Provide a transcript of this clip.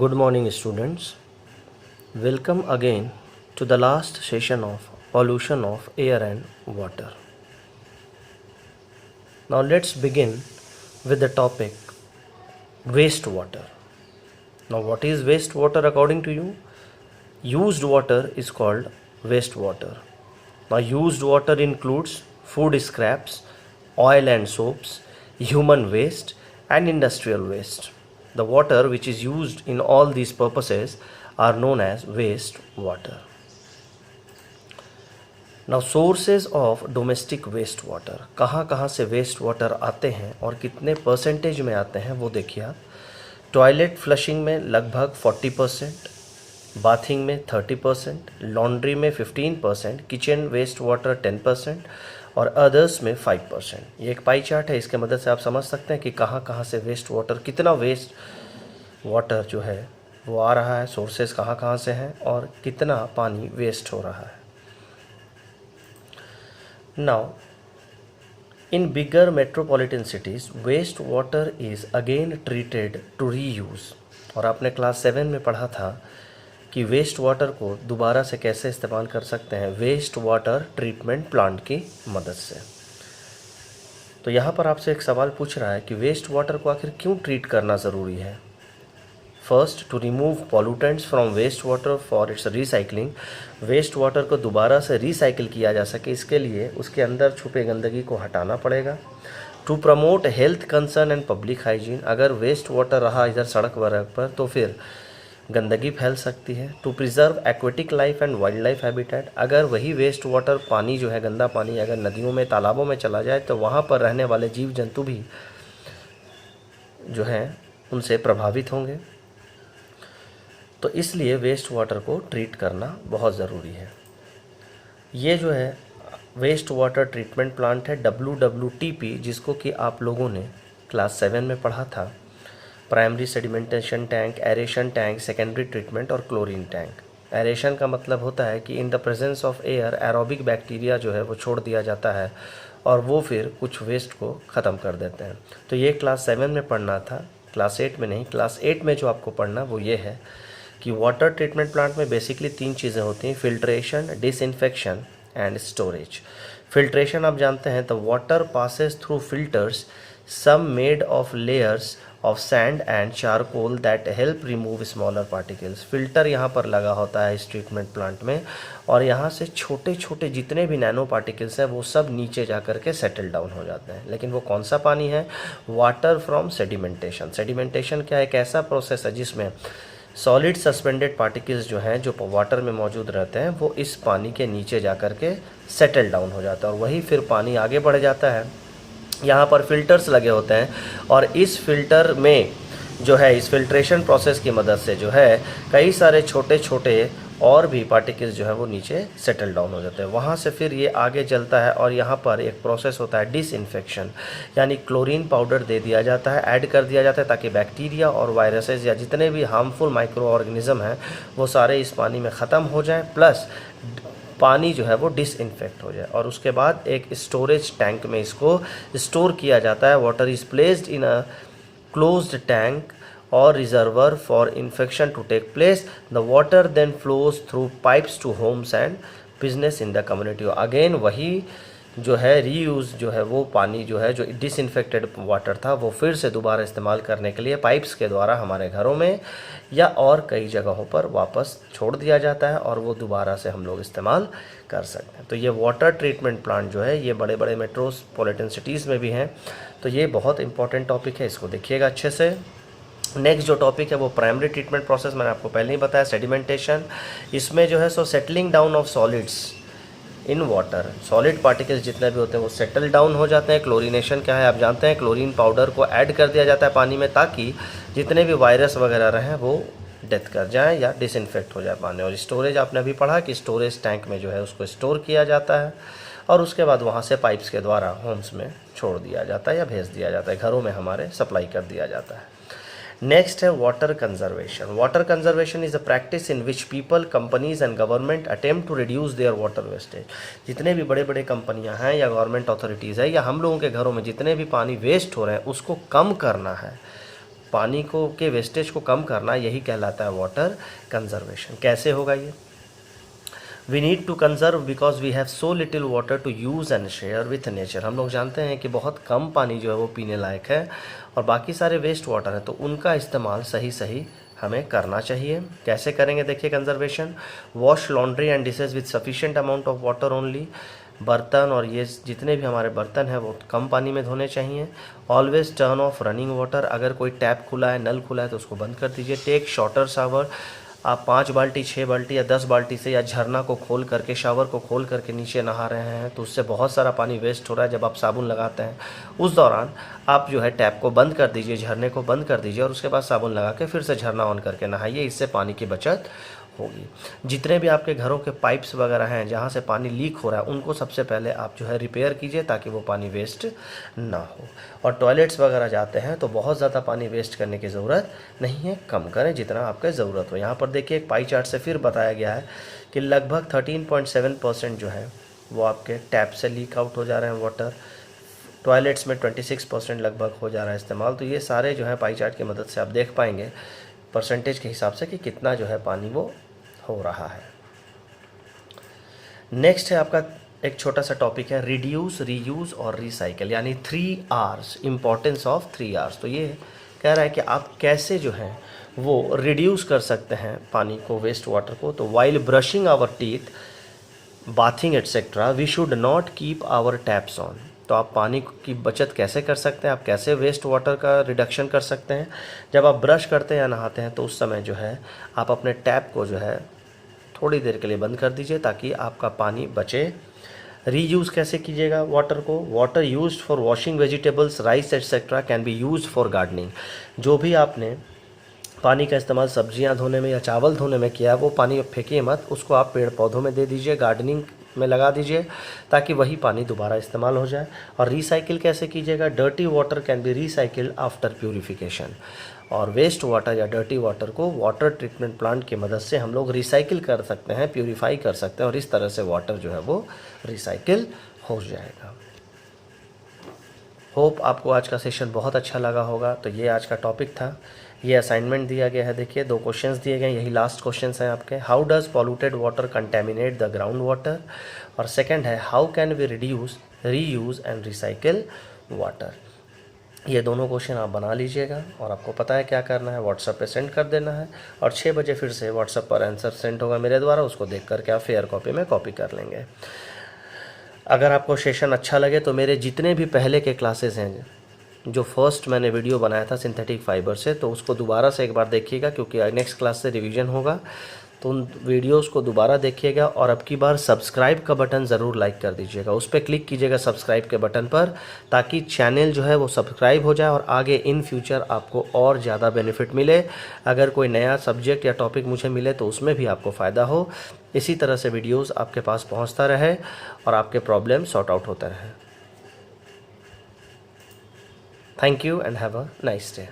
Good morning, students. Welcome again to the last session of pollution of air and water. Now, let's begin with the topic wastewater. Now, what is wastewater according to you? Used water is called wastewater. Now, used water includes food scraps, oil and soaps, human waste, and industrial waste. The water which is used in all these purposes are known as wastewater. Now, sources of domestic waste water, कहाँ से waste water आते हैं और कितने percentage में आते हैं वो देखिए आप. टॉयलेट फ्लशिंग में लगभग 40%, बाथिंग में 30%, लॉन्ड्री में 15%, किचन वेस्ट वाटर 10% और अदर्स में 5%. ये एक पाई चार्ट है, इसके मदद से आप समझ सकते हैं कि कहाँ से वेस्ट वाटर, कितना वेस्ट वाटर जो है वो आ रहा है, सोर्सेज कहाँ से हैं और कितना पानी वेस्ट हो रहा है. Now in bigger metropolitan cities waste water is again treated to reuse. और आपने क्लास 7 में पढ़ा था कि वेस्ट वाटर को दोबारा से कैसे इस्तेमाल कर सकते हैं, वेस्ट वाटर ट्रीटमेंट प्लांट की मदद से. तो यहाँ पर आपसे एक सवाल पूछ रहा है कि वेस्ट वाटर को आखिर क्यों ट्रीट करना ज़रूरी है. First, to remove pollutants from waste water for its recycling. Waste water को दोबारा से रिसाइकिल किया जा सके, इसके लिए उसके अंदर छुपे गंदगी को हटाना पड़ेगा. To promote health concern and public hygiene. अगर वेस्ट वाटर रहा इधर सड़क वगैरह पर तो फिर गंदगी फैल सकती है. To preserve aquatic life and wild life habitat. अगर वही वेस्ट वाटर पानी जो है, गंदा पानी अगर नदियों में तालाबों में चला जाए तो वहाँ पर रहने वाले जीव जंतु भी जो हैं उनसे प्रभावित होंगे. तो इसलिए वेस्ट वाटर को ट्रीट करना बहुत ज़रूरी है. ये जो है वेस्ट वाटर ट्रीटमेंट प्लांट है WWTP, जिसको कि आप लोगों ने क्लास 7 में पढ़ा था. Primary sedimentation tank, aeration tank, secondary treatment और क्लोरीन टैंक. एरेशन का मतलब होता है कि in the presence of air aerobic bacteria जो है वो छोड़ दिया जाता है और वो फिर कुछ वेस्ट को ख़त्म कर देते हैं. तो ये क्लास 7 में पढ़ना था, क्लास 8 में नहीं. क्लास 8 में जो आपको पढ़ना वो ये है कि वाटर ट्रीटमेंट प्लांट में बेसिकली 3 चीज़ें होती हैं, filtration, disinfection and storage. Filtration आप जानते हैं, तो water passes through filters some made of layers of sand and charcoal that help remove smaller particles. Filter यहाँ पर लगा होता है इस ट्रीटमेंट प्लांट में और यहाँ से छोटे छोटे जितने भी नैनो पार्टिकल्स हैं वो सब नीचे जा कर के सेटल डाउन हो जाते हैं. लेकिन वो कौन सा पानी है? Water from sedimentation. सेडिमेंटेशन क्या है? एक ऐसा प्रोसेस है जिसमें सॉलिड सस्पेंडेड पार्टिकल्स जो हैं, जो वाटर में मौजूद रहते हैं, वो इस पानी के नीचे जा कर के सेटल डाउन हो जाता है और वही फिर पानी आगे बढ़ जाता है. यहाँ पर फिल्टर्स लगे होते हैं और इस फिल्टर में जो है, इस फिल्ट्रेशन प्रोसेस की मदद से जो है कई सारे छोटे छोटे और भी पार्टिकल्स जो है वो नीचे सेटल डाउन हो जाते हैं. वहाँ से फिर ये आगे चलता है और यहाँ पर एक प्रोसेस होता है डिसइंफेक्शन, यानी क्लोरीन पाउडर दे दिया जाता है, ऐड कर दिया जाता है ताकि बैक्टीरिया और वायरसेस या जितने भी हार्मफुल माइक्रो ऑर्गेनिज्म हैं वो सारे इस पानी में ख़त्म हो जाएं, प्लस पानी जो है वो डिसइंफेक्ट हो जाए. और उसके बाद एक स्टोरेज टैंक में इसको स्टोर किया जाता है. Water is placed in a closed tank or reservoir for infection to take place. The water then flows through pipes to homes and business in the community. Again वही जो है reuse जो है वो पानी जो है जो डिसइंफेक्टेड वाटर था वो फिर से दोबारा इस्तेमाल करने के लिए पाइप्स के द्वारा हमारे घरों में या और कई जगहों पर वापस छोड़ दिया जाता है और वो दोबारा से हम लोग इस्तेमाल कर सकते हैं. तो ये वाटर ट्रीटमेंट प्लांट जो है ये बड़े बड़े मेट्रोपॉलिटन सिटीज़ में भी हैं. तो ये बहुत इंपॉर्टेंट टॉपिक है, इसको देखिएगा अच्छे से. नेक्स्ट जो टॉपिक है वो प्राइमरी ट्रीटमेंट प्रोसेस, मैंने आपको पहले ही बताया, सेडिमेंटेशन. इसमें जो है सो settling down of solids in water. Solid particles जितने भी होते हैं वो सेटल डाउन हो जाते हैं. क्लोरीनेशन क्या है आप जानते हैं, क्लोरीन पाउडर को ऐड कर दिया जाता है पानी में ताकि जितने भी वायरस वगैरह रहें वो डेथ कर जाएँ या डिसइंफेक्ट हो जाए पानी. और स्टोरेज आपने अभी पढ़ा कि स्टोरेज टैंक में जो है उसको स्टोर किया जाता है और उसके बाद वहाँ से पाइप्स के द्वारा होम्स में छोड़ दिया जाता है या भेज दिया जाता है, घरों में हमारे सप्लाई कर दिया जाता है. नेक्स्ट है water conservation. Water conservation is a practice in which people, companies and government attempt to reduce their water wastage. जितने भी बड़े बड़े कंपनियां हैं या गवर्नमेंट अथॉरिटीज़ है या हम लोगों के घरों में जितने भी पानी वेस्ट हो रहे हैं उसको कम करना है. पानी को के वेस्टेज को कम करना, यही कहलाता है वाटर कंजर्वेशन। कैसे होगा ये? We need to conserve because we have so little water to use and share with nature. हम लोग जानते हैं कि बहुत कम पानी जो है वो पीने लायक है और बाकी सारे वेस्ट वाटर हैं, तो उनका इस्तेमाल सही हमें करना चाहिए। कैसे करेंगे देखिए conservation. Wash laundry and dishes with sufficient amount of water only. बर्तन और ये जितने भी हमारे बर्तन हैं वो कम पानी में धोने चाहिए। Always turn off running water. अगर कोई टैप खुला है, नल खुला है तो उसको बंद कर दीजिए। Take shorter shower. आप 5 बाल्टी 6 बाल्टी या 10 बाल्टी से या झरना को खोल करके, शावर को खोल करके नीचे नहा रहे हैं तो उससे बहुत सारा पानी वेस्ट हो रहा है। जब आप साबुन लगाते हैं उस दौरान आप जो है टैप को बंद कर दीजिए, झरने को बंद कर दीजिए और उसके बाद साबुन लगा के फिर से झरना ऑन करके नहाइए। इससे पानी की बचत होगी। जितने भी आपके घरों के पाइप्स वगैरह हैं जहाँ से पानी लीक हो रहा है उनको सबसे पहले आप जो है रिपेयर कीजिए ताकि वो पानी वेस्ट ना हो। और टॉयलेट्स वगैरह जाते हैं तो बहुत ज़्यादा पानी वेस्ट करने की ज़रूरत नहीं है, कम करें जितना आपके ज़रूरत हो। यहाँ पर देखिए एक पाई चार्ट से फिर बताया गया है कि लगभग 13.7% जो है वो आपके टैप से लीक आउट हो जा रहे हैं वाटर। टॉयलेट्स में 26% लगभग हो जा रहा है इस्तेमाल। तो ये सारे जो है पाई चार्ट की मदद से आप देख पाएंगे परसेंटेज के हिसाब से कि कितना जो है पानी वो हो रहा है। नेक्स्ट है आपका एक छोटा सा टॉपिक है रिड्यूस, रीयूज़ और रिसाइकल, यानी 3 R's, इम्पोर्टेंस ऑफ 3 R's। तो ये कह रहा है कि आप कैसे जो है वो रिड्यूस कर सकते हैं पानी को, वेस्ट वाटर को। तो while brushing our teeth, bathing etcetera, we should not keep our taps on. तो आप पानी की बचत कैसे कर सकते हैं, आप कैसे वेस्ट वाटर का रिडक्शन कर सकते हैं? जब आप ब्रश करते हैं या नहाते हैं तो उस समय जो है आप अपने टैप को जो है थोड़ी देर के लिए बंद कर दीजिए ताकि आपका पानी बचे। रीयूज़ कैसे कीजिएगा वाटर को? Water used for washing vegetables, rice etcetera can be used for gardening. जो भी आपने पानी का इस्तेमाल सब्जियां धोने में या चावल धोने में किया है वो पानी फेंकिए मत, उसको आप पेड़ पौधों में दे दीजिए, गार्डनिंग में लगा दीजिए ताकि वही पानी दोबारा इस्तेमाल हो जाए। और रिसाइकिल कैसे कीजिएगा? Dirty water can be recycled after purification. और वेस्ट वाटर या डर्टी वाटर को वाटर ट्रीटमेंट प्लांट की मदद से हम लोग रिसाइकिल कर सकते हैं, प्यूरिफाई कर सकते हैं और इस तरह से वाटर जो है वो रिसाइकिल हो जाएगा। होप आपको आज का सेशन बहुत अच्छा लगा होगा। तो ये आज का टॉपिक था, ये असाइनमेंट दिया गया है। देखिए 2 क्वेश्चंस दिए गए, यही लास्ट क्वेश्चंस हैं आपके। How does polluted water contaminate the ground water, और सेकंड है how can we reduce, reuse and recycle water. ये दोनों क्वेश्चन आप बना लीजिएगा और आपको पता है क्या करना है, व्हाट्सएप पे सेंड कर देना है और 6 बजे फिर से व्हाट्सएप पर आंसर सेंड होगा मेरे द्वारा, उसको देख करके आप फेयर कॉपी में कॉपी कर लेंगे। अगर आपको सेशन अच्छा लगे तो मेरे जितने भी पहले के क्लासेस हैं, जो फर्स्ट मैंने वीडियो बनाया था सिंथेटिक फाइबर से, तो उसको दोबारा से एक बार देखिएगा क्योंकि नेक्स्ट क्लास से रिवीजन होगा। तो उन वीडियोस को दोबारा देखिएगा और अब की बार सब्सक्राइब का बटन ज़रूर लाइक कर दीजिएगा, उस पर क्लिक कीजिएगा सब्सक्राइब के बटन पर, ताकि चैनल जो है वो सब्सक्राइब हो जाए और आगे इन फ्यूचर आपको और ज़्यादा बेनिफिट मिले। अगर कोई नया सब्जेक्ट या टॉपिक मुझे मिले तो उसमें भी आपको फ़ायदा हो। इसी तरह से वीडियोज़ आपके पास पहुँचता रहे और आपके प्रॉब्लम सॉर्ट आउट होते रहे। Thank you and have a nice day.